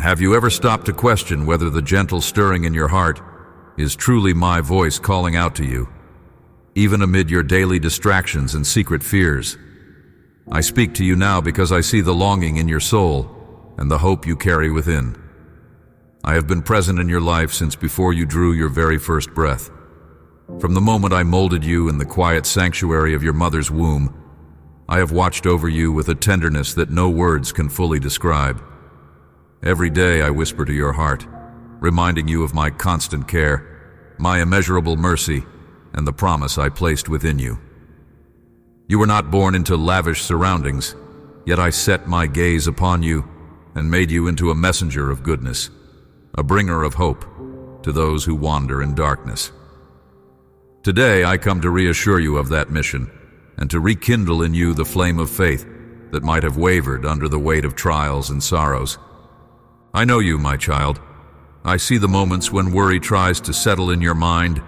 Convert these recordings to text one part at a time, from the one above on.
Have you ever stopped to question whether the gentle stirring in your heart is truly my voice calling out to you, even amid your daily distractions and secret fears? I speak to you now because I see the longing in your soul and the hope you carry within. I have been present in your life since before you drew your very first breath. From the moment I molded you in the quiet sanctuary of your mother's womb, I have watched over you with a tenderness that no words can fully describe. Every day I whisper to your heart, reminding you of my constant care, my immeasurable mercy, and the promise I placed within you. You were not born into lavish surroundings, yet I set my gaze upon you and made you into a messenger of goodness, a bringer of hope to those who wander in darkness. Today I come to reassure you of that mission and to rekindle in you the flame of faith that might have wavered under the weight of trials and sorrows. I know you, my child. I see the moments when worry tries to settle in your mind,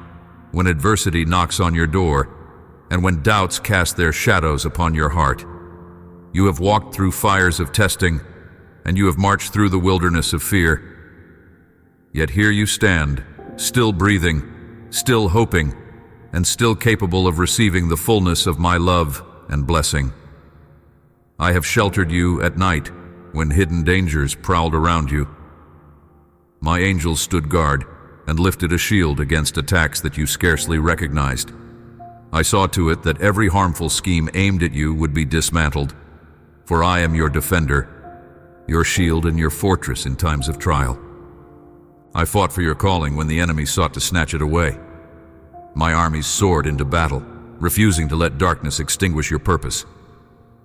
when adversity knocks on your door, and when doubts cast their shadows upon your heart. You have walked through fires of testing, and you have marched through the wilderness of fear. Yet here you stand, still breathing, still hoping, and still capable of receiving the fullness of my love and blessing. I have sheltered you at night when hidden dangers prowled around you. My angels stood guard and lifted a shield against attacks that you scarcely recognized. I saw to it that every harmful scheme aimed at you would be dismantled, for I am your defender, your shield and your fortress in times of trial. I fought for your calling when the enemy sought to snatch it away. My armies soared into battle, refusing to let darkness extinguish your purpose.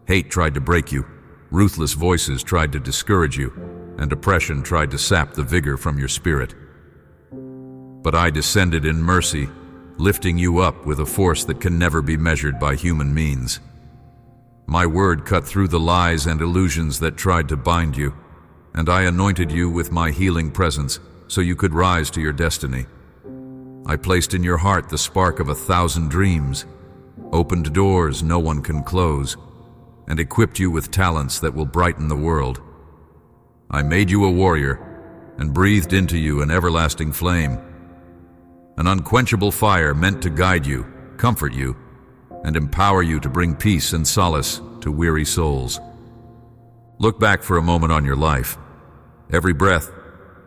Hate tried to break you, ruthless voices tried to discourage you, and oppression tried to sap the vigor from your spirit. But I descended in mercy, lifting you up with a force that can never be measured by human means. My word cut through the lies and illusions that tried to bind you, and I anointed you with my healing presence so you could rise to your destiny. I placed in your heart the spark of 1,000 dreams, opened doors no one can close, and equipped you with talents that will brighten the world. I made you a warrior and breathed into you an everlasting flame, an unquenchable fire meant to guide you, comfort you, and empower you to bring peace and solace to weary souls. Look back for a moment on your life. Every breath,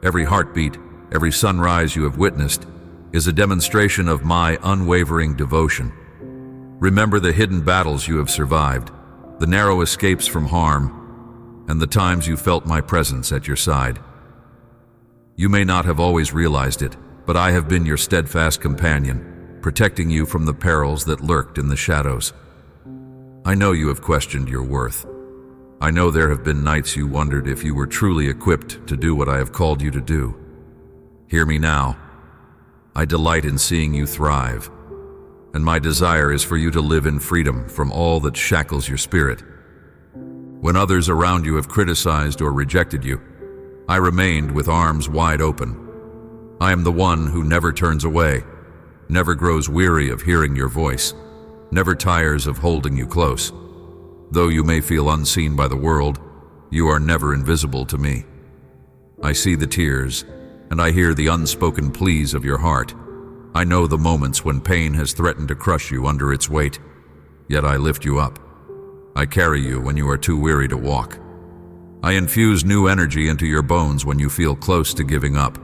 every heartbeat, every sunrise you have witnessed is a demonstration of my unwavering devotion. Remember the hidden battles you have survived, the narrow escapes from harm, and the times you felt my presence at your side. You may not have always realized it, but I have been your steadfast companion, protecting you from the perils that lurked in the shadows. I know you have questioned your worth. I know there have been nights you wondered if you were truly equipped to do what I have called you to do. Hear me now. I delight in seeing you thrive, and my desire is for you to live in freedom from all that shackles your spirit. When others around you have criticized or rejected you, I remained with arms wide open. I am the one who never turns away, never grows weary of hearing your voice, never tires of holding you close. Though you may feel unseen by the world, you are never invisible to me. I see the tears, and I hear the unspoken pleas of your heart. I know the moments when pain has threatened to crush you under its weight, yet I lift you up. I carry you when you are too weary to walk. I infuse new energy into your bones when you feel close to giving up.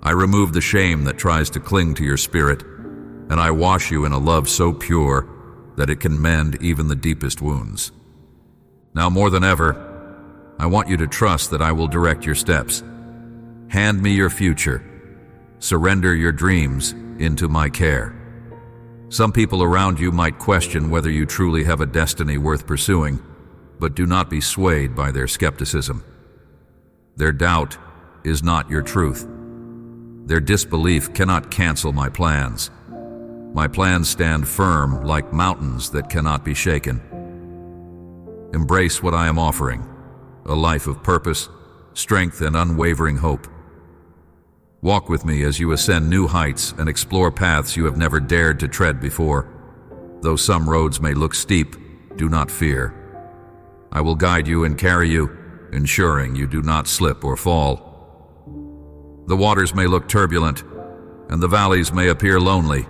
I remove the shame that tries to cling to your spirit, and I wash you in a love so pure that it can mend even the deepest wounds. Now more than ever, I want you to trust that I will direct your steps. Hand me your future. Surrender your dreams into my care. Some people around you might question whether you truly have a destiny worth pursuing, but do not be swayed by their skepticism. Their doubt is not your truth. Their disbelief cannot cancel my plans. My plans stand firm like mountains that cannot be shaken. Embrace what I am offering, a life of purpose, strength, and unwavering hope. Walk with me as you ascend new heights and explore paths you have never dared to tread before. Though some roads may look steep, do not fear. I will guide you and carry you, ensuring you do not slip or fall. The waters may look turbulent, and the valleys may appear lonely,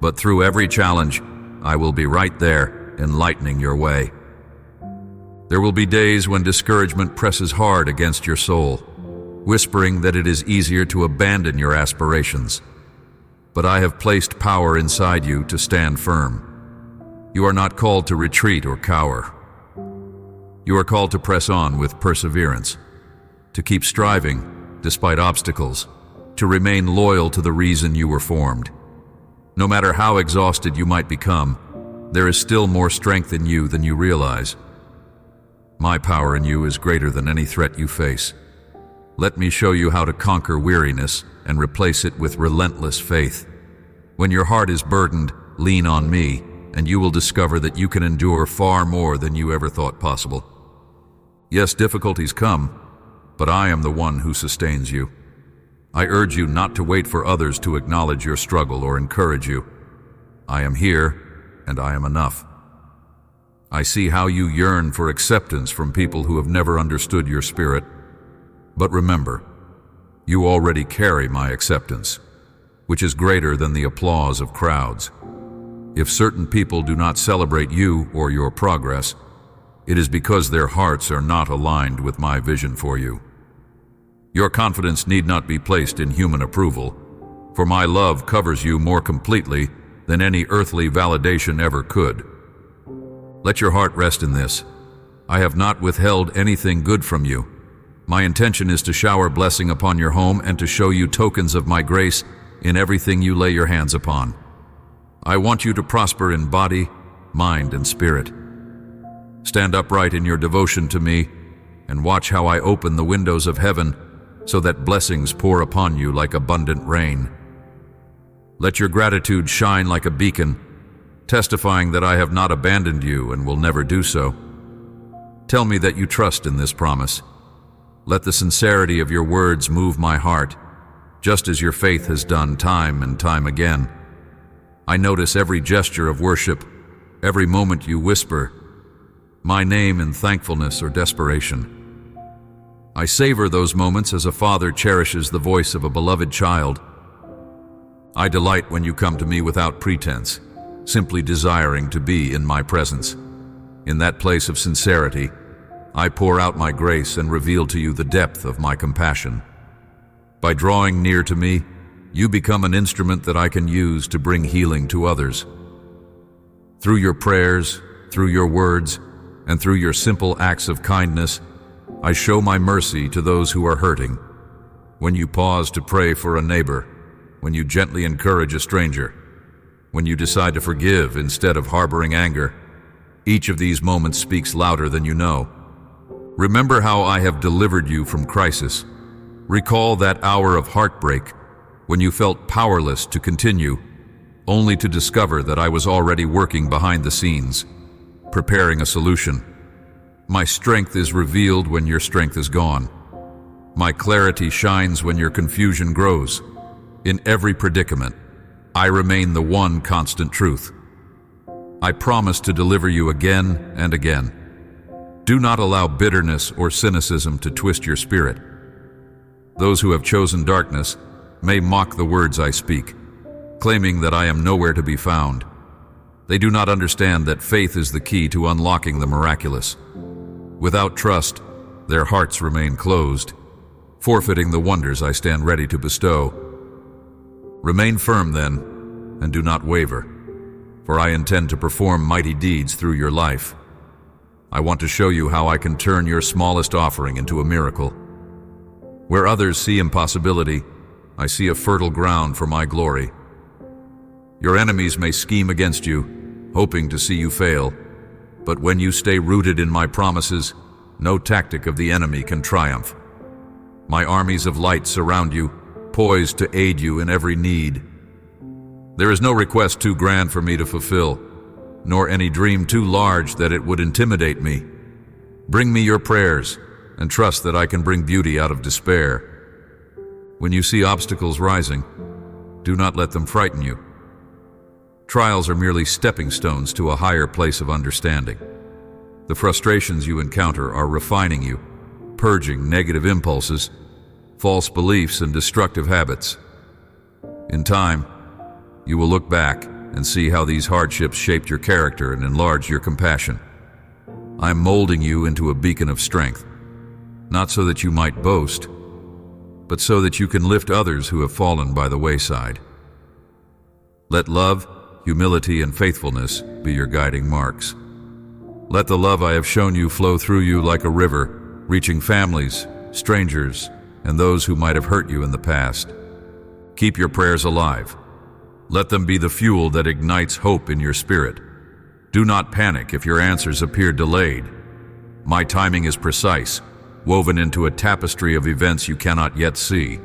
but through every challenge, I will be right there, enlightening your way. There will be days when discouragement presses hard against your soul, whispering that it is easier to abandon your aspirations. But I have placed power inside you to stand firm. You are not called to retreat or cower. You are called to press on with perseverance, to keep striving despite obstacles, to remain loyal to the reason you were formed. No matter how exhausted you might become, there is still more strength in you than you realize. My power in you is greater than any threat you face. Let me show you how to conquer weariness and replace it with relentless faith. When your heart is burdened, lean on me, and you will discover that you can endure far more than you ever thought possible. Yes, difficulties come, but I am the one who sustains you. I urge you not to wait for others to acknowledge your struggle or encourage you. I am here, and I am enough. I see how you yearn for acceptance from people who have never understood your spirit. But remember, you already carry my acceptance, which is greater than the applause of crowds. If certain people do not celebrate you or your progress, it is because their hearts are not aligned with my vision for you. Your confidence need not be placed in human approval, for my love covers you more completely than any earthly validation ever could. Let your heart rest in this. I have not withheld anything good from you. My intention is to shower blessing upon your home and to show you tokens of my grace in everything you lay your hands upon. I want you to prosper in body, mind, and spirit. Stand upright in your devotion to me and watch how I open the windows of heaven so that blessings pour upon you like abundant rain. Let your gratitude shine like a beacon, testifying that I have not abandoned you and will never do so. Tell me that you trust in this promise. Let the sincerity of your words move my heart, just as your faith has done time and time again. I notice every gesture of worship, every moment you whisper my name in thankfulness or desperation. I savor those moments as a father cherishes the voice of a beloved child. I delight when you come to me without pretense, simply desiring to be in my presence. In that place of sincerity, I pour out my grace and reveal to you the depth of my compassion. By drawing near to me, you become an instrument that I can use to bring healing to others. Through your prayers, through your words, and through your simple acts of kindness, I show my mercy to those who are hurting. When you pause to pray for a neighbor, when you gently encourage a stranger, when you decide to forgive instead of harboring anger, each of these moments speaks louder than you know. Remember how I have delivered you from crisis. Recall that hour of heartbreak when you felt powerless to continue, only to discover that I was already working behind the scenes, preparing a solution. My strength is revealed when your strength is gone. My clarity shines when your confusion grows. In every predicament, I remain the one constant truth. I promise to deliver you again and again. Do not allow bitterness or cynicism to twist your spirit. Those who have chosen darkness may mock the words I speak, claiming that I am nowhere to be found. They do not understand that faith is the key to unlocking the miraculous. Without trust, their hearts remain closed, forfeiting the wonders I stand ready to bestow. Remain firm then, and do not waver, for I intend to perform mighty deeds through your life. I want to show you how I can turn your smallest offering into a miracle. Where others see impossibility, I see a fertile ground for my glory. Your enemies may scheme against you, hoping to see you fail, but when you stay rooted in my promises, no tactic of the enemy can triumph. My armies of light surround you, poised to aid you in every need. There is no request too grand for me to fulfill, nor any dream too large that it would intimidate me. Bring me your prayers, and trust that I can bring beauty out of despair. When you see obstacles rising, do not let them frighten you. Trials are merely stepping stones to a higher place of understanding. The frustrations you encounter are refining you, purging negative impulses, false beliefs, and destructive habits. In time, you will look back and see how these hardships shaped your character and enlarged your compassion. I am molding you into a beacon of strength, not so that you might boast, but so that you can lift others who have fallen by the wayside. Let love, humility, and faithfulness be your guiding marks. Let the love I have shown you flow through you like a river, reaching families, strangers, and those who might have hurt you in the past. Keep your prayers alive. Let them be the fuel that ignites hope in your spirit. Do not panic if your answers appear delayed. My timing is precise, woven into a tapestry of events you cannot yet see.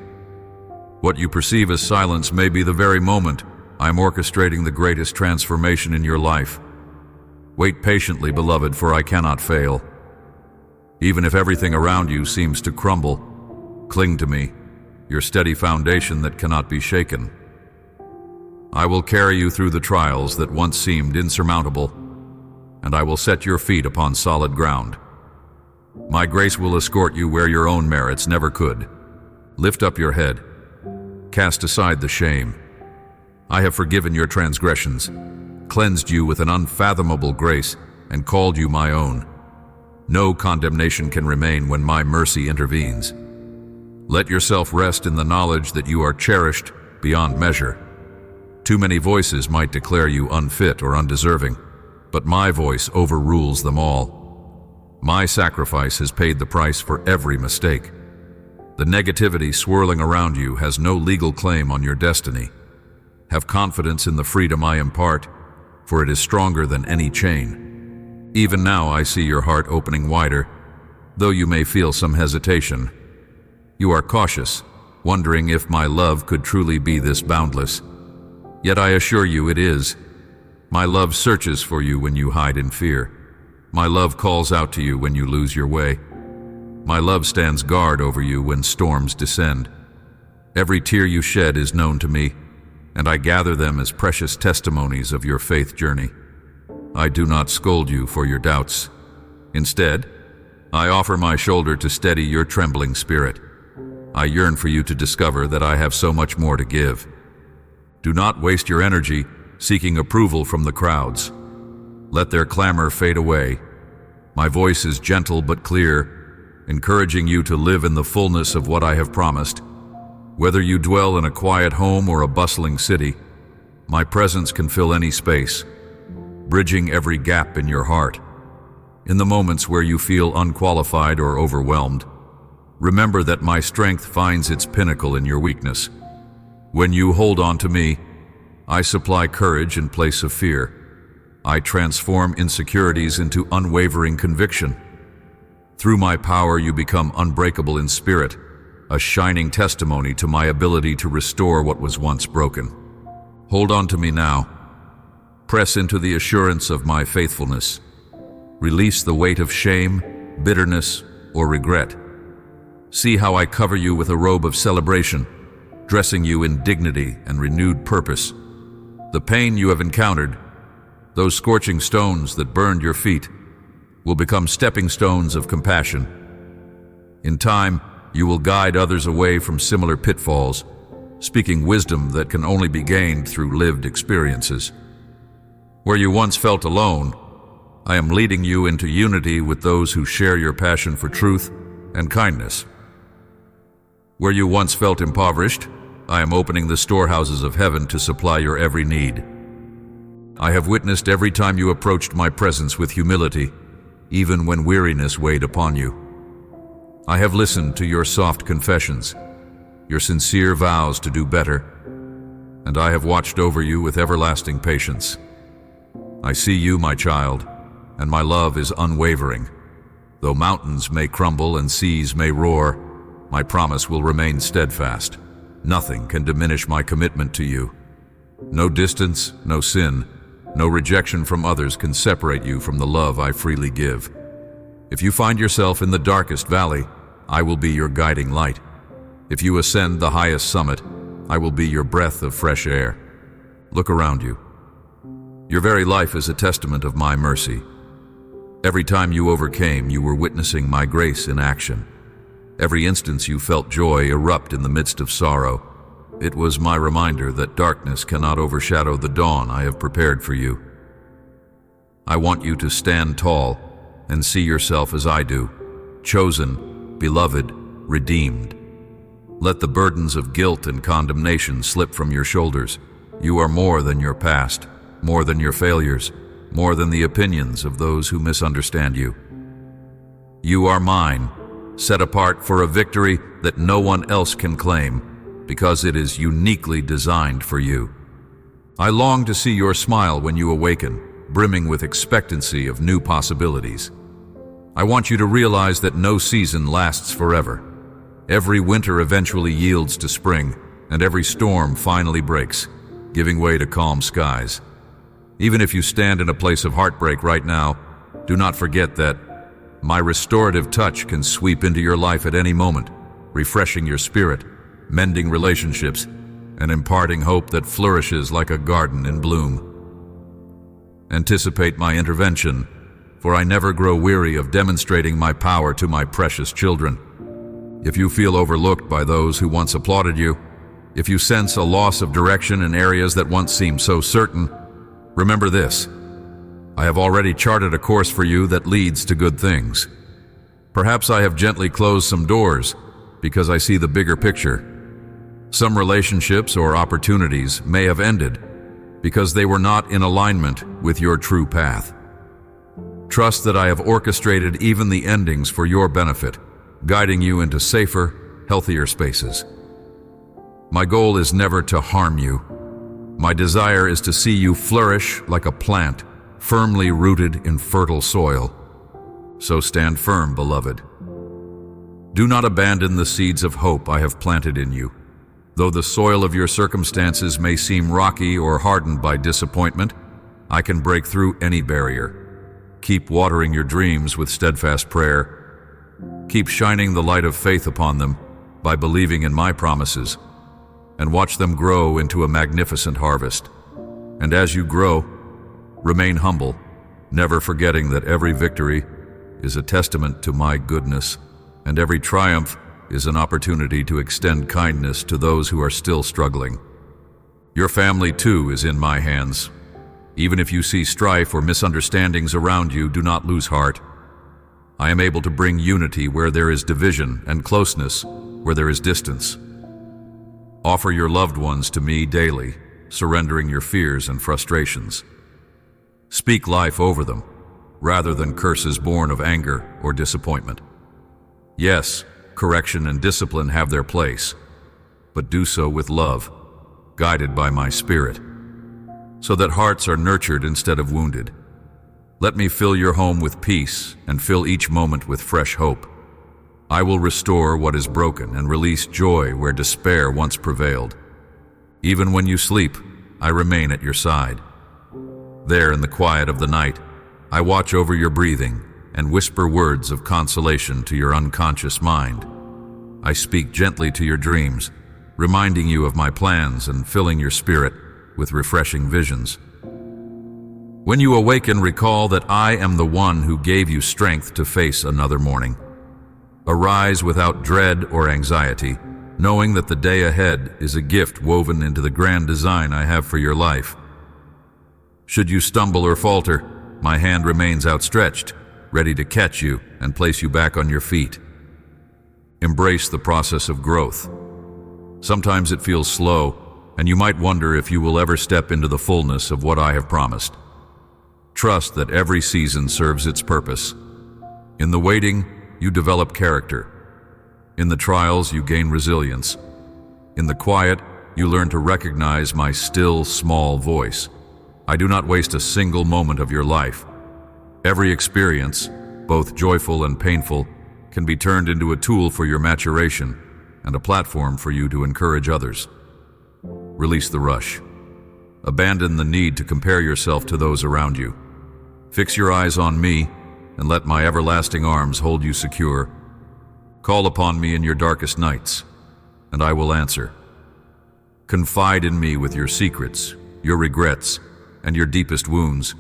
What you perceive as silence may be the very moment I am orchestrating the greatest transformation in your life. Wait patiently, beloved, for I cannot fail. Even if everything around you seems to crumble, cling to me, your steady foundation that cannot be shaken. I will carry you through the trials that once seemed insurmountable, and I will set your feet upon solid ground. My grace will escort you where your own merits never could. Lift up your head. Cast aside the shame. I have forgiven your transgressions, cleansed you with an unfathomable grace, and called you my own. No condemnation can remain when my mercy intervenes. Let yourself rest in the knowledge that you are cherished beyond measure. Too many voices might declare you unfit or undeserving, but my voice overrules them all. My sacrifice has paid the price for every mistake. The negativity swirling around you has no legal claim on your destiny. Have confidence in the freedom I impart, for it is stronger than any chain. Even now I see your heart opening wider, though you may feel some hesitation. You are cautious, wondering if my love could truly be this boundless. Yet I assure you it is. My love searches for you when you hide in fear. My love calls out to you when you lose your way. My love stands guard over you when storms descend. Every tear you shed is known to me, and I gather them as precious testimonies of your faith journey. I do not scold you for your doubts. Instead, I offer my shoulder to steady your trembling spirit. I yearn for you to discover that I have so much more to give. Do not waste your energy seeking approval from the crowds. Let their clamor fade away. My voice is gentle but clear, encouraging you to live in the fullness of what I have promised. Whether you dwell in a quiet home or a bustling city, my presence can fill any space, bridging every gap in your heart. In the moments where you feel unqualified or overwhelmed, remember that my strength finds its pinnacle in your weakness. When you hold on to me, I supply courage in place of fear. I transform insecurities into unwavering conviction. Through my power, you become unbreakable in spirit, a shining testimony to my ability to restore what was once broken. Hold on to me now. Press into the assurance of my faithfulness. Release the weight of shame, bitterness, or regret. See how I cover you with a robe of celebration, dressing you in dignity and renewed purpose. The pain you have encountered, those scorching stones that burned your feet, will become stepping stones of compassion. In time, you will guide others away from similar pitfalls, speaking wisdom that can only be gained through lived experiences. Where you once felt alone, I am leading you into unity with those who share your passion for truth and kindness. Where you once felt impoverished, I am opening the storehouses of heaven to supply your every need. I have witnessed every time you approached my presence with humility, even when weariness weighed upon you. I have listened to your soft confessions, your sincere vows to do better, and I have watched over you with everlasting patience. I see you, my child, and my love is unwavering. Though mountains may crumble and seas may roar, my promise will remain steadfast. Nothing can diminish my commitment to you. No distance, no sin, no rejection from others can separate you from the love I freely give. If you find yourself in the darkest valley, I will be your guiding light. If you ascend the highest summit, I will be your breath of fresh air. Look around you. Your very life is a testament of my mercy. Every time you overcame, you were witnessing my grace in action. Every instance you felt joy erupt in the midst of sorrow. It was my reminder that darkness cannot overshadow the dawn I have prepared for you. I want you to stand tall and see yourself as I do, chosen, beloved, redeemed. Let the burdens of guilt and condemnation slip from your shoulders. You are more than your past, more than your failures, more than the opinions of those who misunderstand you. You are mine, set apart for a victory that no one else can claim, because it is uniquely designed for you. I long to see your smile when you awaken, brimming with expectancy of new possibilities. I want you to realize that no season lasts forever. Every winter eventually yields to spring, and every storm finally breaks, giving way to calm skies. Even if you stand in a place of heartbreak right now, do not forget that my restorative touch can sweep into your life at any moment, refreshing your spirit, mending relationships, and imparting hope that flourishes like a garden in bloom. Anticipate my intervention, for I never grow weary of demonstrating my power to my precious children. If you feel overlooked by those who once applauded you, if you sense a loss of direction in areas that once seemed so certain, remember this: I have already charted a course for you that leads to good things. Perhaps I have gently closed some doors because I see the bigger picture. Some relationships or opportunities may have ended because they were not in alignment with your true path. Trust that I have orchestrated even the endings for your benefit, guiding you into safer, healthier spaces. My goal is never to harm you. My desire is to see you flourish like a plant, firmly rooted in fertile soil. So stand firm, beloved. Do not abandon the seeds of hope I have planted in you. Though the soil of your circumstances may seem rocky or hardened by disappointment, I can break through any barrier. Keep watering your dreams with steadfast prayer. Keep shining the light of faith upon them by believing in my promises, and watch them grow into a magnificent harvest. And as you grow, remain humble, never forgetting that every victory is a testament to my goodness, and every triumph is an opportunity to extend kindness to those who are still struggling. Your family, too, is in my hands. Even if you see strife or misunderstandings around you, do not lose heart. I am able to bring unity where there is division and closeness where there is distance. Offer your loved ones to me daily, surrendering your fears and frustrations. Speak life over them, rather than curses born of anger or disappointment. Yes, correction and discipline have their place, but do so with love, guided by my Spirit, so that hearts are nurtured instead of wounded. Let me fill your home with peace and fill each moment with fresh hope. I will restore what is broken and release joy where despair once prevailed. Even when you sleep, I remain at your side. There in the quiet of the night, I watch over your breathing and whisper words of consolation to your unconscious mind. I speak gently to your dreams, reminding you of my plans and filling your spirit with refreshing visions. When you awaken, recall that I am the one who gave you strength to face another morning. Arise without dread or anxiety, knowing that the day ahead is a gift woven into the grand design I have for your life. Should you stumble or falter, my hand remains outstretched, ready to catch you and place you back on your feet. Embrace the process of growth. Sometimes it feels slow, and you might wonder if you will ever step into the fullness of what I have promised. Trust that every season serves its purpose. In the waiting, you develop character. In the trials, you gain resilience. In the quiet, you learn to recognize my still, small voice. I do not waste a single moment of your life. Every experience, both joyful and painful, can be turned into a tool for your maturation and a platform for you to encourage others. Release the rush. Abandon the need to compare yourself to those around you. Fix your eyes on me and let my everlasting arms hold you secure. Call upon me in your darkest nights, and I will answer. Confide in me with your secrets, your regrets, and your deepest wounds,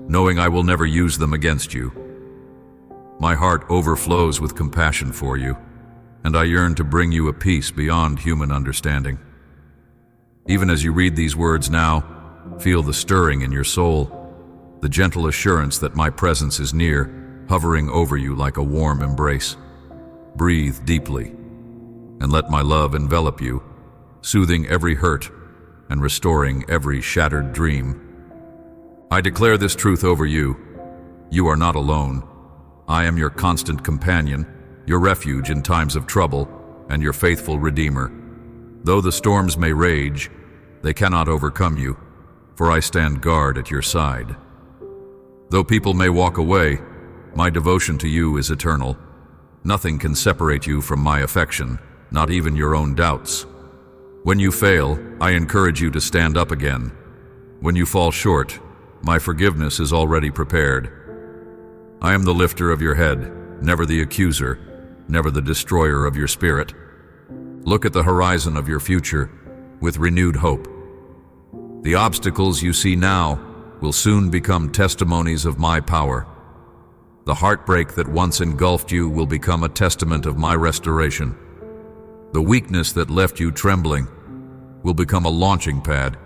knowing I will never use them against you. My heart overflows with compassion for you, and I yearn to bring you a peace beyond human understanding. Even as you read these words now, feel the stirring in your soul, the gentle assurance that my presence is near, hovering over you like a warm embrace. Breathe deeply, and let my love envelop you, soothing every hurt and restoring every shattered dream. I declare this truth over you. You are not alone. I am your constant companion, your refuge in times of trouble, and your faithful Redeemer. Though the storms may rage, they cannot overcome you, for I stand guard at your side. Though people may walk away, my devotion to you is eternal. Nothing can separate you from my affection, not even your own doubts. When you fail, I encourage you to stand up again. When you fall short, my forgiveness is already prepared. I am the lifter of your head, never the accuser, never the destroyer of your spirit. Look at the horizon of your future with renewed hope. The obstacles you see now will soon become testimonies of my power. The heartbreak that once engulfed you will become a testament of my restoration. The weakness that left you trembling will become a launching pad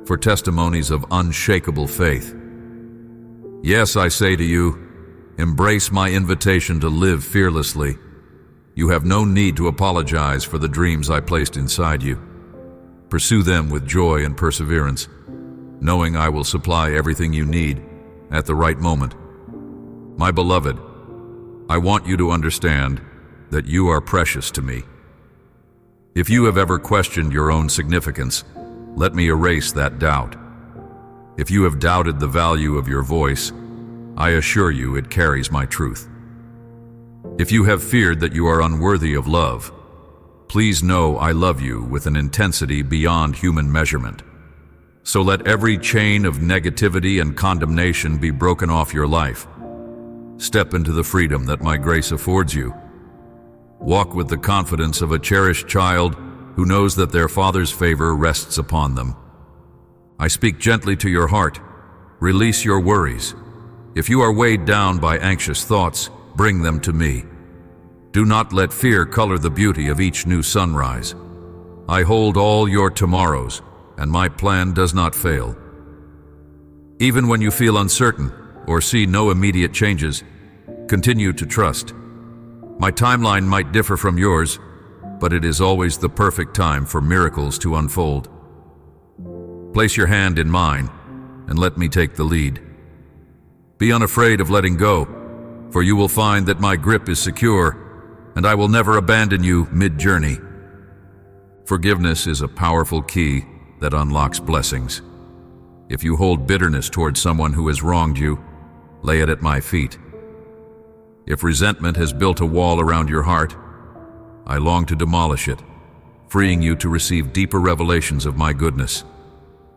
for testimonies of unshakable faith. Yes, I say to you, embrace my invitation to live fearlessly. You have no need to apologize for the dreams I placed inside you. Pursue them with joy and perseverance, knowing I will supply everything you need at the right moment. My beloved, I want you to understand that you are precious to me. If you have ever questioned your own significance, let me erase that doubt. If you have doubted the value of your voice, I assure you it carries my truth. If you have feared that you are unworthy of love, please know I love you with an intensity beyond human measurement. So let every chain of negativity and condemnation be broken off your life. Step into the freedom that my grace affords you. Walk with the confidence of a cherished child who knows that their Father's favor rests upon them. I speak gently to your heart. Release your worries. If you are weighed down by anxious thoughts, bring them to me. Do not let fear color the beauty of each new sunrise. I hold all your tomorrows, and my plan does not fail. Even when you feel uncertain or see no immediate changes, continue to trust. My timeline might differ from yours, but it is always the perfect time for miracles to unfold. Place your hand in mine and let me take the lead. Be unafraid of letting go, for you will find that my grip is secure, and I will never abandon you mid-journey. Forgiveness is a powerful key that unlocks blessings. If you hold bitterness towards someone who has wronged you, lay it at my feet. If resentment has built a wall around your heart, I long to demolish it, freeing you to receive deeper revelations of my goodness.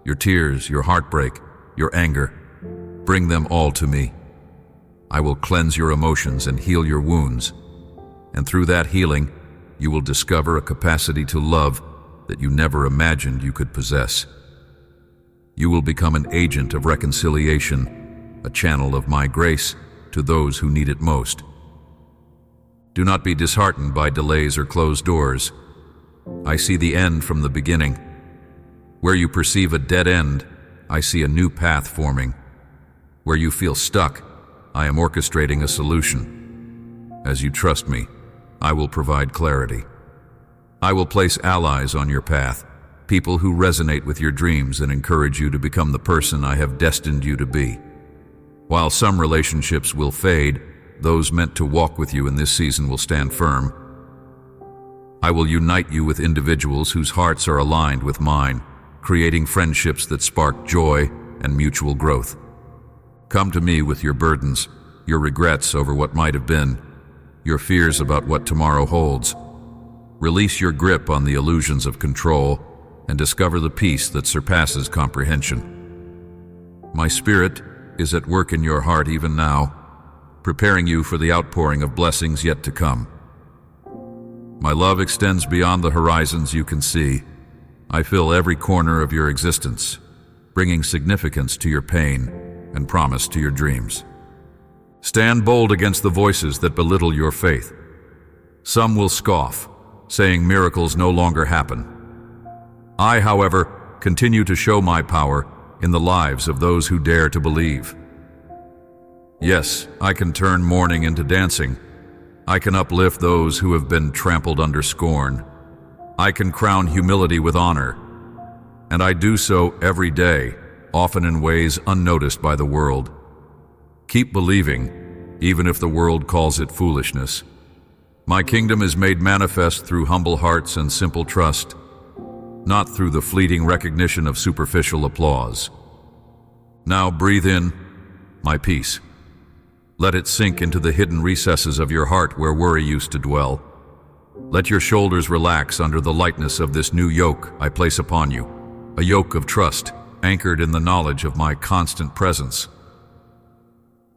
Your tears, your heartbreak, your anger, bring them all to me. I will cleanse your emotions and heal your wounds, and through that healing, you will discover a capacity to love that you never imagined you could possess. You will become an agent of reconciliation, a channel of my grace to those who need it most. Do not be disheartened by delays or closed doors. I see the end from the beginning. Where you perceive a dead end, I see a new path forming. Where you feel stuck, I am orchestrating a solution. As you trust me, I will provide clarity. I will place allies on your path, people who resonate with your dreams and encourage you to become the person I have destined you to be. While some relationships will fade, those meant to walk with you in this season will stand firm. I will unite you with individuals whose hearts are aligned with mine, creating friendships that spark joy and mutual growth. Come to me with your burdens, your regrets over what might have been, your fears about what tomorrow holds. Release your grip on the illusions of control and discover the peace that surpasses comprehension. My spirit is at work in your heart even now, preparing you for the outpouring of blessings yet to come. My love extends beyond the horizons you can see. I fill every corner of your existence, bringing significance to your pain and promise to your dreams. Stand bold against the voices that belittle your faith. Some will scoff, saying miracles no longer happen. I, however, continue to show my power in the lives of those who dare to believe. Yes, I can turn mourning into dancing. I can uplift those who have been trampled under scorn. I can crown humility with honor. And I do so every day, often in ways unnoticed by the world. Keep believing, even if the world calls it foolishness. My kingdom is made manifest through humble hearts and simple trust, not through the fleeting recognition of superficial applause. Now breathe in my peace. Let it sink into the hidden recesses of your heart where worry used to dwell. Let your shoulders relax under the lightness of this new yoke I place upon you, a yoke of trust, anchored in the knowledge of my constant presence.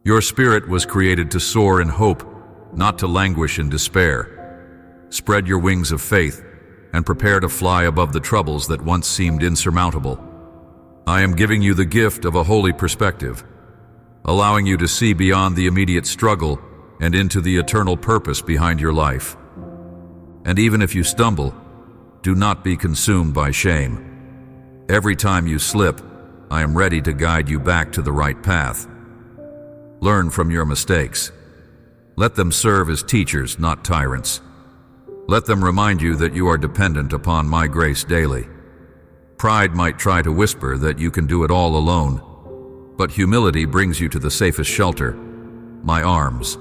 Your spirit was created to soar in hope, not to languish in despair. Spread your wings of faith and prepare to fly above the troubles that once seemed insurmountable. I am giving you the gift of a holy perspective, allowing you to see beyond the immediate struggle and into the eternal purpose behind your life. And even if you stumble, do not be consumed by shame. Every time you slip, I am ready to guide you back to the right path. Learn from your mistakes. Let them serve as teachers, not tyrants. Let them remind you that you are dependent upon my grace daily. Pride might try to whisper that you can do it all alone, but humility brings you to the safest shelter, my arms.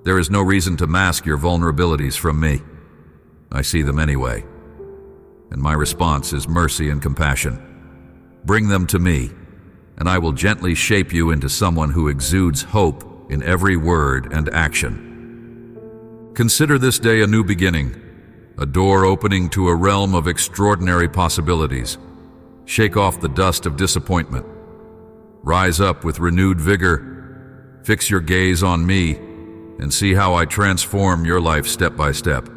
There is no reason to mask your vulnerabilities from me. I see them anyway, and my response is mercy and compassion. Bring them to me, and I will gently shape you into someone who exudes hope in every word and action. Consider this day a new beginning, a door opening to a realm of extraordinary possibilities. Shake off the dust of disappointment. Rise up with renewed vigor. Fix your gaze on me and see how I transform your life step by step.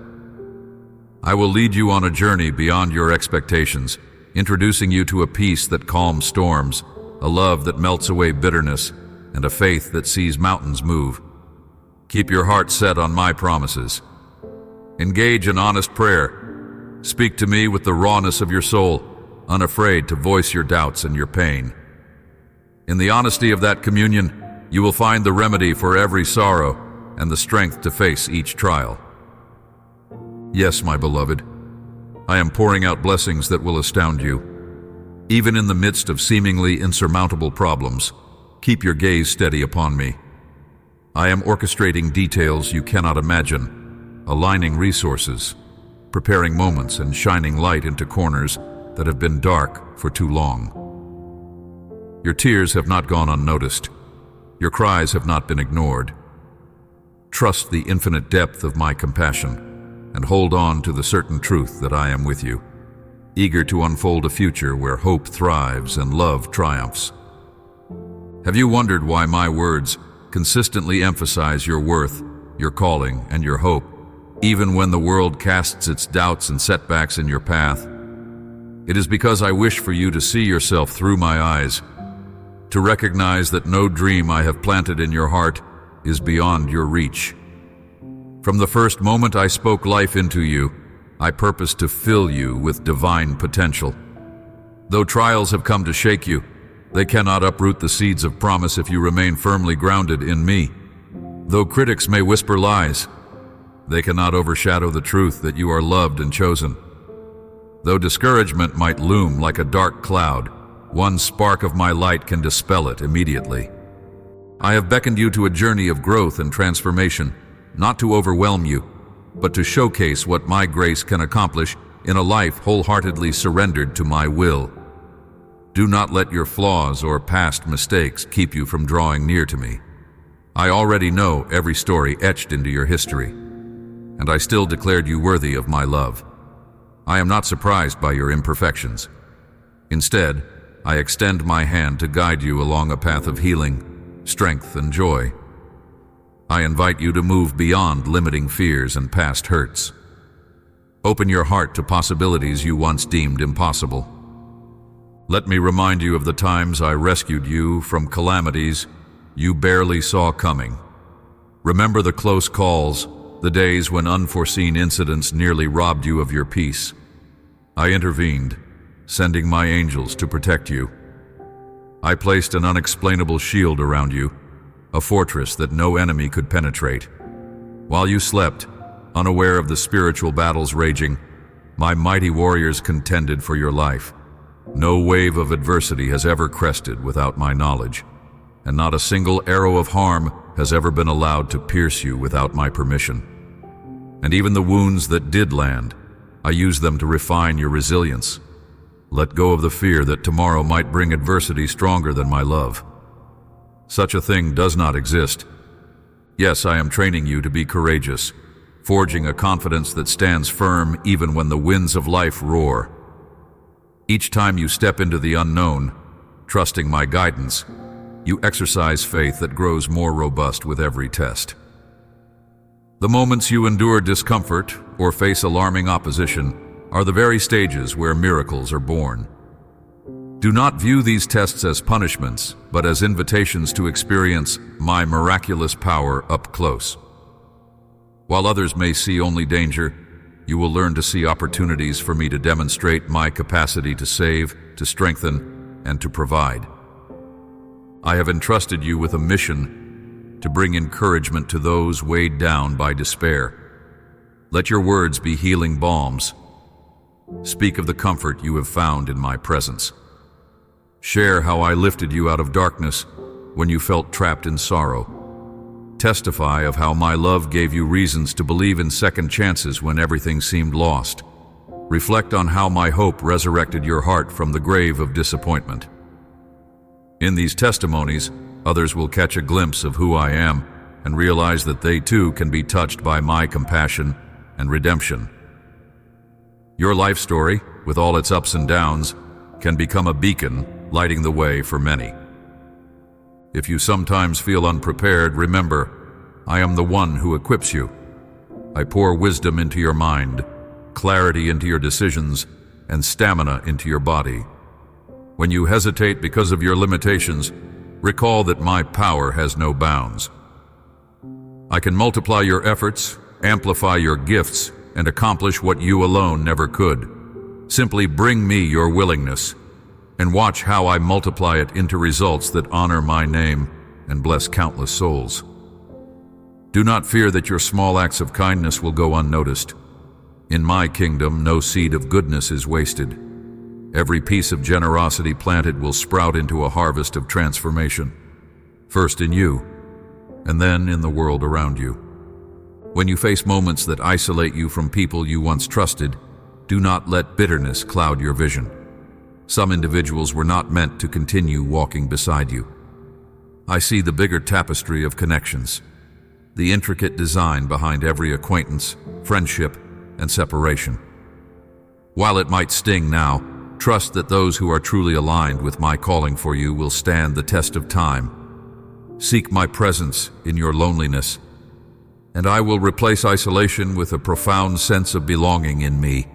I will lead you on a journey beyond your expectations, introducing you to a peace that calms storms, a love that melts away bitterness, and a faith that sees mountains move. Keep your heart set on my promises. Engage in honest prayer. Speak to me with the rawness of your soul, unafraid to voice your doubts and your pain. In the honesty of that communion, you will find the remedy for every sorrow and the strength to face each trial. Yes, my beloved, I am pouring out blessings that will astound you. Even in the midst of seemingly insurmountable problems, keep your gaze steady upon me. I am orchestrating details you cannot imagine, aligning resources, preparing moments and shining light into corners that have been dark for too long. Your tears have not gone unnoticed. Your cries have not been ignored. Trust the infinite depth of my compassion and hold on to the certain truth that I am with you, eager to unfold a future where hope thrives and love triumphs. Have you wondered why my words consistently emphasize your worth, your calling, and your hope, even when the world casts its doubts and setbacks in your path? It is because I wish for you to see yourself through my eyes, to recognize that no dream I have planted in your heart is beyond your reach. From the first moment I spoke life into you, I purpose to fill you with divine potential. Though trials have come to shake you, they cannot uproot the seeds of promise if you remain firmly grounded in me. Though critics may whisper lies, they cannot overshadow the truth that you are loved and chosen. Though discouragement might loom like a dark cloud, one spark of my light can dispel it immediately. I have beckoned you to a journey of growth and transformation, not to overwhelm you, but to showcase what my grace can accomplish in a life wholeheartedly surrendered to my will. Do not let your flaws or past mistakes keep you from drawing near to me. I already know every story etched into your history, and I still declared you worthy of my love. I am not surprised by your imperfections. Instead, I extend my hand to guide you along a path of healing, strength, and joy. I invite you to move beyond limiting fears and past hurts. Open your heart to possibilities you once deemed impossible. Let me remind you of the times I rescued you from calamities you barely saw coming. Remember the close calls, the days when unforeseen incidents nearly robbed you of your peace. I intervened, sending my angels to protect you. I placed an unexplainable shield around you, a fortress that no enemy could penetrate. While you slept, unaware of the spiritual battles raging, my mighty warriors contended for your life. No wave of adversity has ever crested without my knowledge, and not a single arrow of harm has ever been allowed to pierce you without my permission. And even the wounds that did land, I used them to refine your resilience. Let go of the fear that tomorrow might bring adversity stronger than my love. Such a thing does not exist. Yes, I am training you to be courageous, forging a confidence that stands firm even when the winds of life roar. Each time you step into the unknown, trusting my guidance, you exercise faith that grows more robust with every test. The moments you endure discomfort or face alarming opposition are the very stages where miracles are born. Do not view these tests as punishments, but as invitations to experience my miraculous power up close. While others may see only danger, you will learn to see opportunities for me to demonstrate my capacity to save, to strengthen, and to provide. I have entrusted you with a mission to bring encouragement to those weighed down by despair. Let your words be healing balms. Speak of the comfort you have found in my presence. Share how I lifted you out of darkness when you felt trapped in sorrow. Testify of how my love gave you reasons to believe in second chances when everything seemed lost. Reflect on how my hope resurrected your heart from the grave of disappointment. In these testimonies, others will catch a glimpse of who I am and realize that they too can be touched by my compassion and redemption. Your life story, with all its ups and downs, can become a beacon lighting the way for many. If you sometimes feel unprepared, remember, I am the one who equips you. I pour wisdom into your mind, clarity into your decisions, and stamina into your body. When you hesitate because of your limitations, recall that my power has no bounds. I can multiply your efforts, amplify your gifts, and accomplish what you alone never could. Simply bring me your willingness, and watch how I multiply it into results that honor my name and bless countless souls. Do not fear that your small acts of kindness will go unnoticed. In my kingdom, no seed of goodness is wasted. Every piece of generosity planted will sprout into a harvest of transformation, first in you, and then in the world around you. When you face moments that isolate you from people you once trusted, do not let bitterness cloud your vision. Some individuals were not meant to continue walking beside you. I see the bigger tapestry of connections, the intricate design behind every acquaintance, friendship, and separation. While it might sting now, trust that those who are truly aligned with my calling for you will stand the test of time. Seek my presence in your loneliness, and I will replace isolation with a profound sense of belonging in me.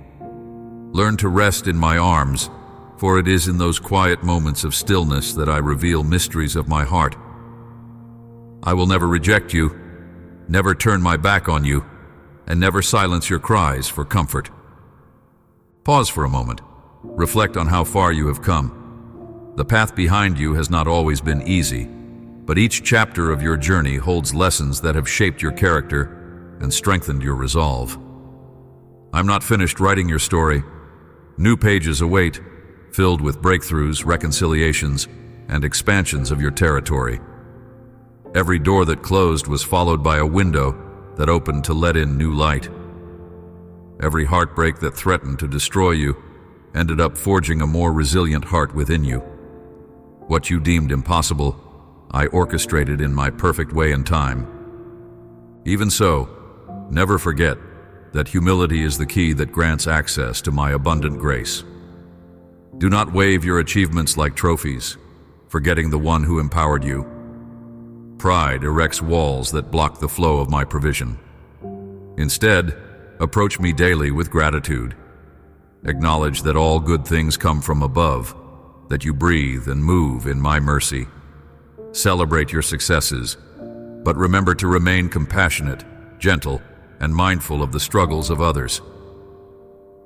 Learn to rest in my arms, for it is in those quiet moments of stillness that I reveal mysteries of my heart. I will never reject you, never turn my back on you, and never silence your cries for comfort. Pause for a moment. Reflect on how far you have come. The path behind you has not always been easy, but each chapter of your journey holds lessons that have shaped your character and strengthened your resolve. I'm not finished writing your story. New pages await, filled with breakthroughs, reconciliations, and expansions of your territory. Every door that closed was followed by a window that opened to let in new light. Every heartbreak that threatened to destroy you ended up forging a more resilient heart within you. What you deemed impossible, I orchestrated in my perfect way and time. Even so, never forget that humility is the key that grants access to my abundant grace. Do not wave your achievements like trophies, forgetting the one who empowered you. Pride erects walls that block the flow of my provision. Instead, approach me daily with gratitude. Acknowledge that all good things come from above, that you breathe and move in my mercy. Celebrate your successes, but remember to remain compassionate, gentle, and mindful of the struggles of others.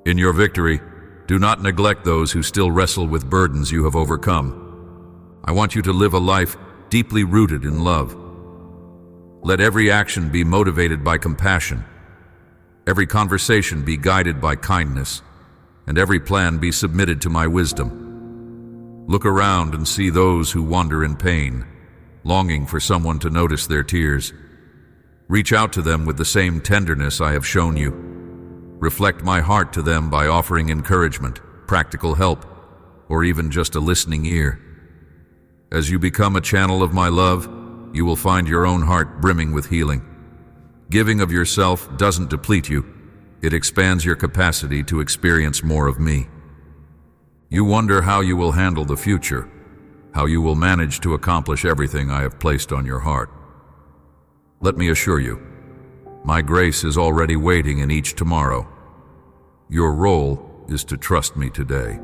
In your victory, do not neglect those who still wrestle with burdens you have overcome. I want you to live a life deeply rooted in love. Let every action be motivated by compassion, every conversation be guided by kindness, and every plan be submitted to my wisdom. Look around and see those who wander in pain, longing for someone to notice their tears. Reach out to them with the same tenderness I have shown you. Reflect my heart to them by offering encouragement, practical help, or even just a listening ear. As you become a channel of my love, you will find your own heart brimming with healing. Giving of yourself doesn't deplete you. It expands your capacity to experience more of me. You wonder how you will handle the future, how you will manage to accomplish everything I have placed on your heart. Let me assure you, my grace is already waiting in each tomorrow. Your role is to trust me today.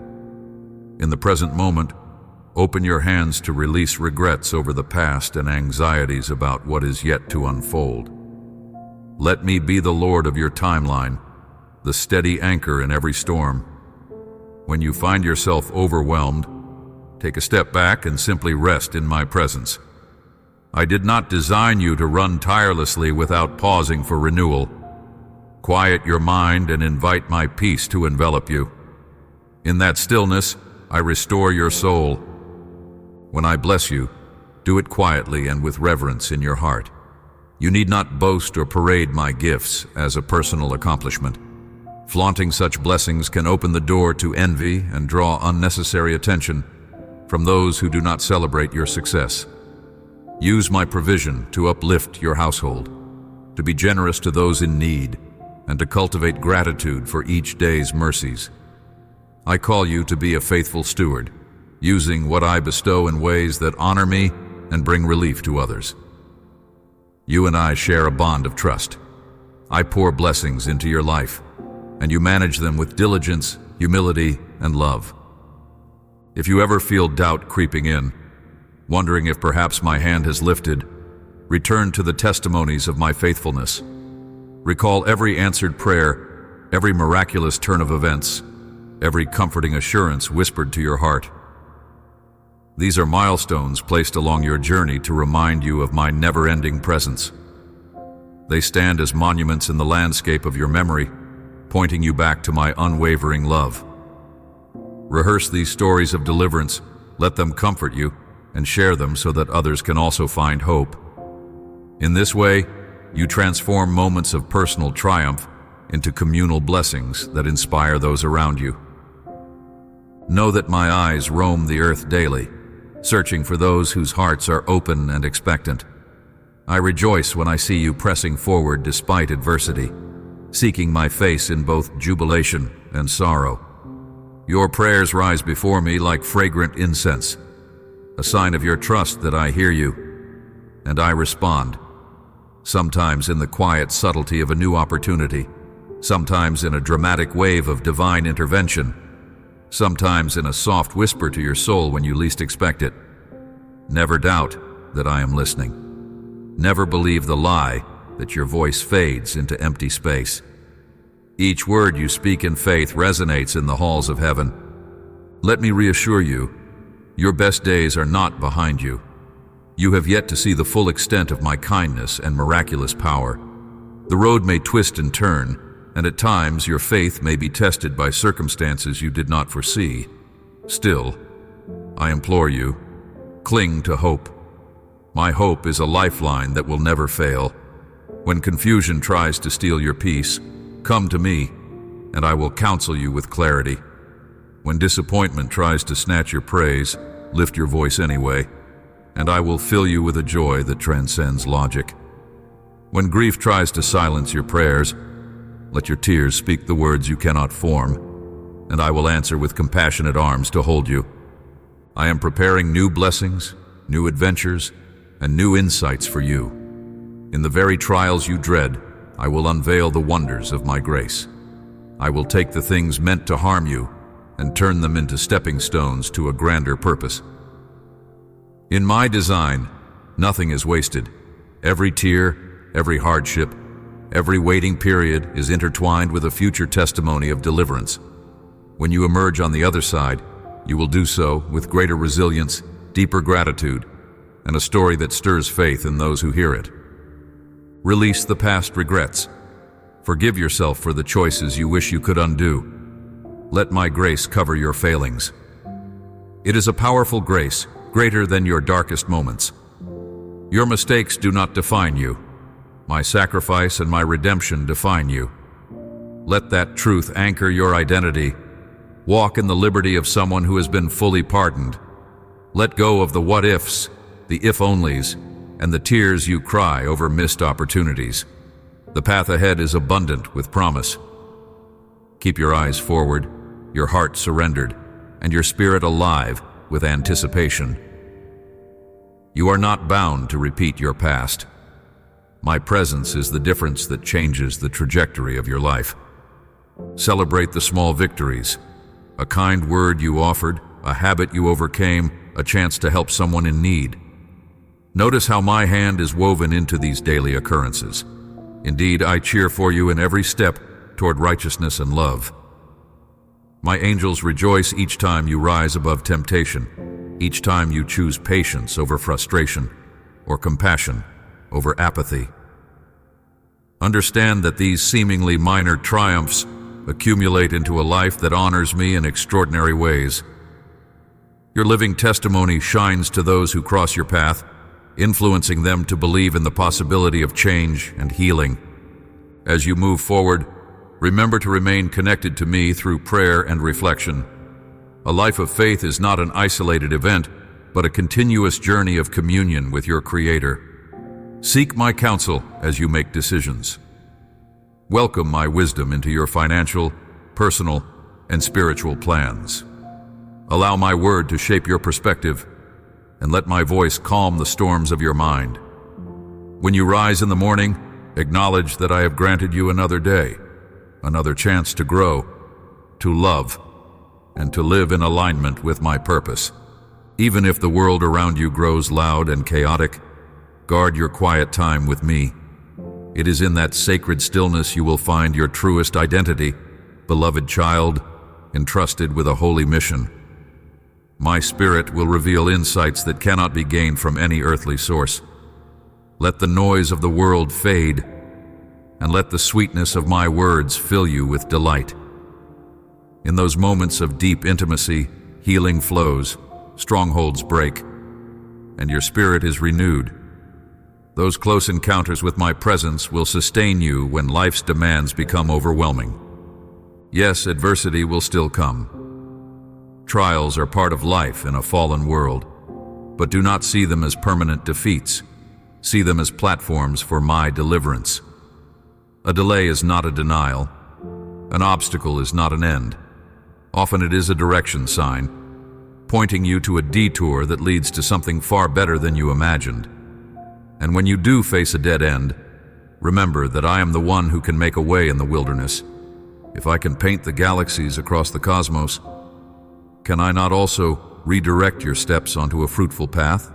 In the present moment, open your hands to release regrets over the past and anxieties about what is yet to unfold. Let me be the Lord of your timeline, the steady anchor in every storm. When you find yourself overwhelmed, take a step back and simply rest in my presence. I did not design you to run tirelessly without pausing for renewal. Quiet your mind and invite my peace to envelop you. In that stillness, I restore your soul. When I bless you, do it quietly and with reverence in your heart. You need not boast or parade my gifts as a personal accomplishment. Flaunting such blessings can open the door to envy and draw unnecessary attention from those who do not celebrate your success. Use my provision to uplift your household, to be generous to those in need, and to cultivate gratitude for each day's mercies. I call you to be a faithful steward, using what I bestow in ways that honor me and bring relief to others. You and I share a bond of trust. I pour blessings into your life, and you manage them with diligence, humility, and love. If you ever feel doubt creeping in, wondering if perhaps my hand has lifted, return to the testimonies of my faithfulness. Recall every answered prayer, every miraculous turn of events, every comforting assurance whispered to your heart. These are milestones placed along your journey to remind you of my never-ending presence. They stand as monuments in the landscape of your memory, pointing you back to my unwavering love. Rehearse these stories of deliverance, let them comfort you, and share them so that others can also find hope. In this way, you transform moments of personal triumph into communal blessings that inspire those around you. Know that my eyes roam the earth daily, searching for those whose hearts are open and expectant. I rejoice when I see you pressing forward despite adversity, seeking my face in both jubilation and sorrow. Your prayers rise before me like fragrant incense, a sign of your trust that I hear you, and I respond, sometimes in the quiet subtlety of a new opportunity, sometimes in a dramatic wave of divine intervention, sometimes in a soft whisper to your soul when you least expect it. Never doubt that I am listening. Never believe the lie that your voice fades into empty space. Each word you speak in faith resonates in the halls of heaven. Let me reassure you, your best days are not behind you. You have yet to see the full extent of my kindness and miraculous power. The road may twist and turn, and at times your faith may be tested by circumstances you did not foresee. Still, I implore you, cling to hope. My hope is a lifeline that will never fail. When confusion tries to steal your peace, come to me, and I will counsel you with clarity. When disappointment tries to snatch your praise, lift your voice anyway, and I will fill you with a joy that transcends logic. When grief tries to silence your prayers, let your tears speak the words you cannot form, and I will answer with compassionate arms to hold you. I am preparing new blessings, new adventures, and new insights for you. In the very trials you dread, I will unveil the wonders of my grace. I will take the things meant to harm you and turn them into stepping stones to a grander purpose. In my design, nothing is wasted. Every tear, every hardship, Every waiting period is intertwined with a future testimony of deliverance. When you emerge on the other side, you will do so with greater resilience, deeper gratitude, and a story that stirs faith in those who hear it. Release the past regrets. Forgive yourself for the choices you wish you could undo. Let my grace cover your failings. It is a powerful grace, greater than your darkest moments. Your mistakes do not define you. My sacrifice and my redemption define you. Let that truth anchor your identity. Walk in the liberty of someone who has been fully pardoned. Let go of the what-ifs, the if-onlys, and the tears you cry over missed opportunities. The path ahead is abundant with promise. Keep your eyes forward, your heart surrendered, and your spirit alive with anticipation. You are not bound to repeat your past. My presence is the difference that changes the trajectory of your life. Celebrate the small victories. A kind word you offered, a habit you overcame, a chance to help someone in need. Notice how my hand is woven into these daily occurrences. Indeed, I cheer for you in every step toward righteousness and love. My angels rejoice each time you rise above temptation, each time you choose patience over frustration, or compassion over apathy. Understand that these seemingly minor triumphs accumulate into a life that honors me in extraordinary ways. Your living testimony shines to those who cross your path, influencing them to believe in the possibility of change and healing. As you move forward, remember to remain connected to me through prayer and reflection. A life of faith is not an isolated event, but a continuous journey of communion with your Creator. Seek my counsel as you make decisions. Welcome my wisdom into your financial, personal, and spiritual plans. Allow my word to shape your perspective, and let my voice calm the storms of your mind. When you rise in the morning, acknowledge that I have granted you another day, another chance to grow, to love, and to live in alignment with my purpose. Even if the world around you grows loud and chaotic, guard your quiet time with me. It is in that sacred stillness you will find your truest identity, beloved child, entrusted with a holy mission. My spirit will reveal insights that cannot be gained from any earthly source. Let the noise of the world fade, and let the sweetness of my words fill you with delight. In those moments of deep intimacy, healing flows, strongholds break, and your spirit is renewed. Those close encounters with my presence will sustain you when life's demands become overwhelming. Yes, adversity will still come. Trials are part of life in a fallen world, but do not see them as permanent defeats. See them as platforms for my deliverance. A delay is not a denial. An obstacle is not an end. Often it is a direction sign, pointing you to a detour that leads to something far better than you imagined. And when you do face a dead end, remember that I am the one who can make a way in the wilderness. If I can paint the galaxies across the cosmos, can I not also redirect your steps onto a fruitful path?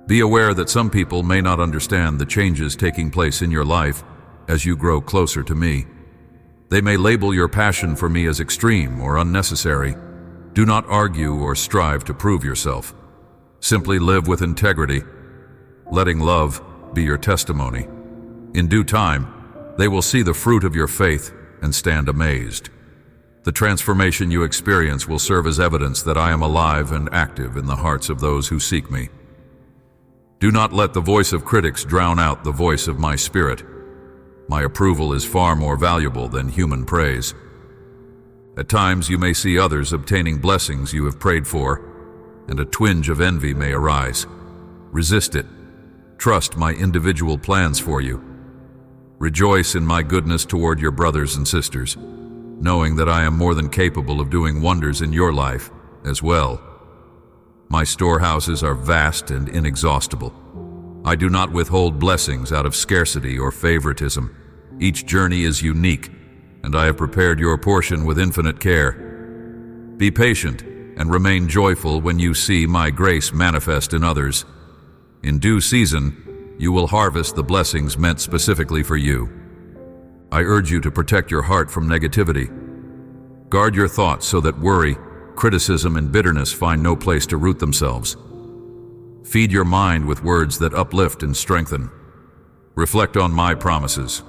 Be aware that some people may not understand the changes taking place in your life as you grow closer to me. They may label your passion for me as extreme or unnecessary. Do not argue or strive to prove yourself. Simply live with integrity, letting love be your testimony. In due time, they will see the fruit of your faith and stand amazed. The transformation you experience will serve as evidence that I am alive and active in the hearts of those who seek me. Do not let the voice of critics drown out the voice of my spirit. My approval is far more valuable than human praise. At times you may see others obtaining blessings you have prayed for, and a twinge of envy may arise. Resist it. Trust my individual plans for you. Rejoice in my goodness toward your brothers and sisters, knowing that I am more than capable of doing wonders in your life as well. My storehouses are vast and inexhaustible. I do not withhold blessings out of scarcity or favoritism. Each journey is unique, and I have prepared your portion with infinite care. Be patient and remain joyful when you see my grace manifest in others. In due season, you will harvest the blessings meant specifically for you. I urge you to protect your heart from negativity. Guard your thoughts so that worry, criticism, and bitterness find no place to root themselves. Feed your mind with words that uplift and strengthen. Reflect on my promises,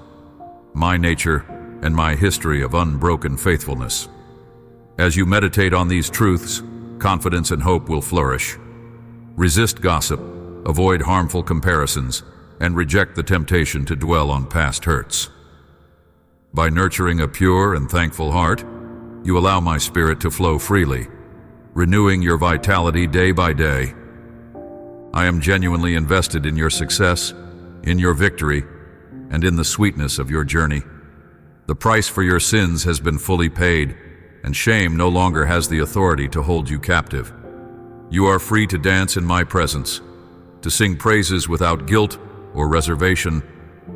my nature, and my history of unbroken faithfulness. As you meditate on these truths, confidence and hope will flourish. Resist gossip, avoid harmful comparisons, and reject the temptation to dwell on past hurts. By nurturing a pure and thankful heart, you allow my spirit to flow freely, renewing your vitality day by day. I am genuinely invested in your success, in your victory, and in the sweetness of your journey. The price for your sins has been fully paid, and shame no longer has the authority to hold you captive. You are free to dance in my presence, to sing praises without guilt or reservation,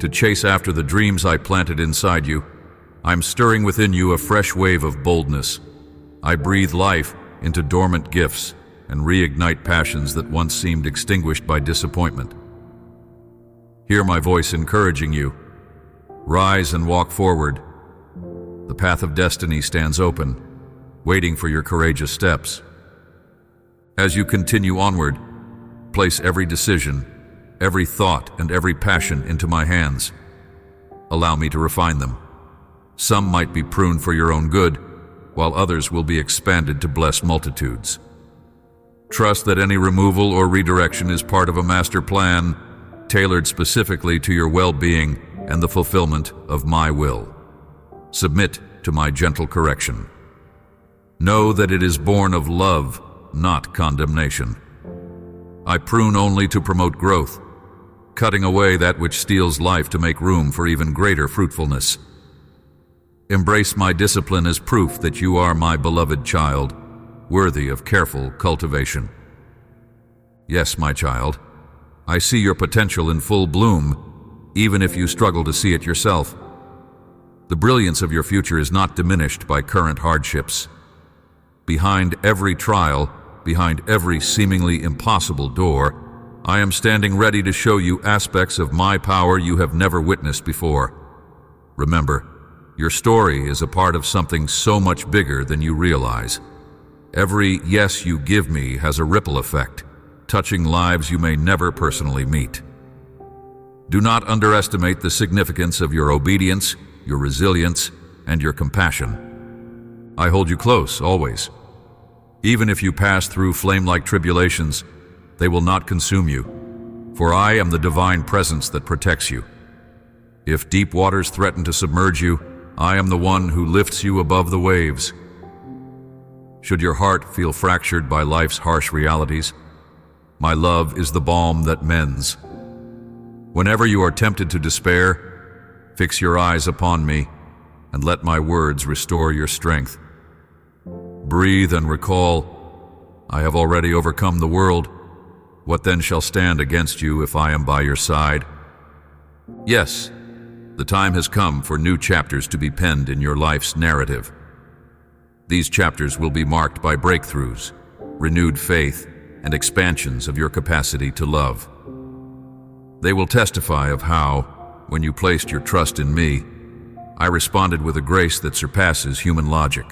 to chase after the dreams I planted inside you. I'm stirring within you a fresh wave of boldness. I breathe life into dormant gifts and reignite passions that once seemed extinguished by disappointment. Hear my voice encouraging you. Rise and walk forward. The path of destiny stands open, waiting for your courageous steps. As you continue onward, place every decision, every thought, and every passion into my hands. Allow me to refine them. Some might be pruned for your own good, while others will be expanded to bless multitudes. Trust that any removal or redirection is part of a master plan, tailored specifically to your well-being and the fulfillment of my will. Submit to my gentle correction. Know that it is born of love, not condemnation. I prune only to promote growth, cutting away that which steals life to make room for even greater fruitfulness. Embrace my discipline as proof that you are my beloved child, worthy of careful cultivation. Yes, my child, I see your potential in full bloom, even if you struggle to see it yourself. The brilliance of your future is not diminished by current hardships. Behind every trial, behind every seemingly impossible door, I am standing ready to show you aspects of my power you have never witnessed before. Remember, your story is a part of something so much bigger than you realize. Every yes you give me has a ripple effect, touching lives you may never personally meet. Do not underestimate the significance of your obedience, your resilience, and your compassion. I hold you close, always. Even if you pass through flame-like tribulations, they will not consume you, for I am the divine presence that protects you. If deep waters threaten to submerge you, I am the one who lifts you above the waves. Should your heart feel fractured by life's harsh realities, my love is the balm that mends. Whenever you are tempted to despair, fix your eyes upon me and let my words restore your strength. Breathe and recall, I have already overcome the world. What then shall stand against you if I am by your side? Yes, the time has come for new chapters to be penned in your life's narrative. These chapters will be marked by breakthroughs, renewed faith, and expansions of your capacity to love. They will testify of how, when you placed your trust in me, I responded with a grace that surpasses human logic.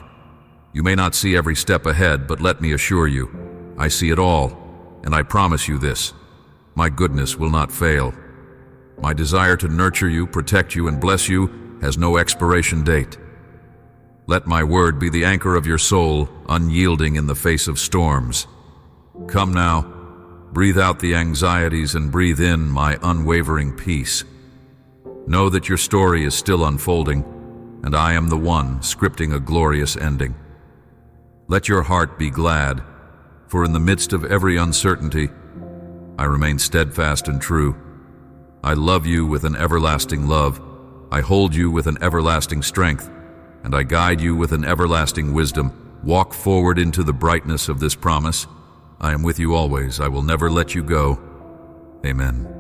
You may not see every step ahead, but let me assure you, I see it all, and I promise you this: my goodness will not fail. My desire to nurture you, protect you, and bless you has no expiration date. Let my word be the anchor of your soul, unyielding in the face of storms. Come now, breathe out the anxieties and breathe in my unwavering peace. Know that your story is still unfolding, and I am the one scripting a glorious ending. Let your heart be glad, for in the midst of every uncertainty, I remain steadfast and true. I love you with an everlasting love, I hold you with an everlasting strength, and I guide you with an everlasting wisdom. Walk forward into the brightness of this promise. I am with you always. I will never let you go. Amen.